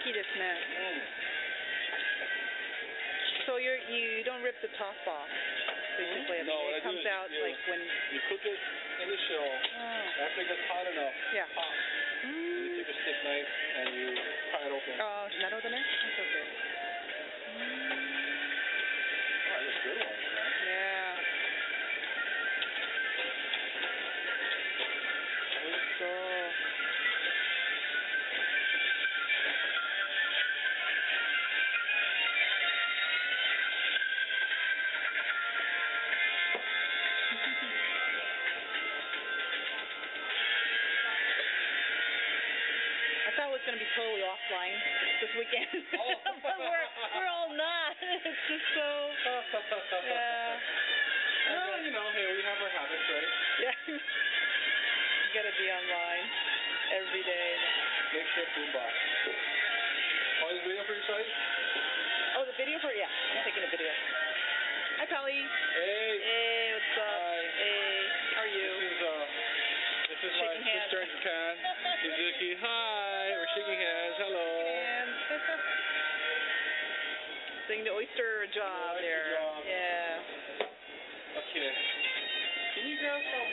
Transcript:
きですね。So you don't rip the top off, basically. No, what it I do comes is out like when you cook it in the shell. After it gets hot enough, yeah. pop. And you take a stick knife and you pry it open. なるほどね。That's okay. Wow, that's a good one, man. Yeah. 美味しそう。I thought it was going to be totally offline this weekend. But we're all not. It's just so, yeah. Well, you know, hey, we have our habits, right? Yeah. You got to be online every day. Makeshift boombox. Oh, this video for your site? Oh, the video for, yeah. I'm taking a video. Hi, Pally. Hey. Hey, what's up? Hi. Hey, how are you? This is my sister in Japan, Suzuki. Hi, we're shaking hands. Hello. Doing the oyster job there. Job. Yeah. Okay. Can you grab some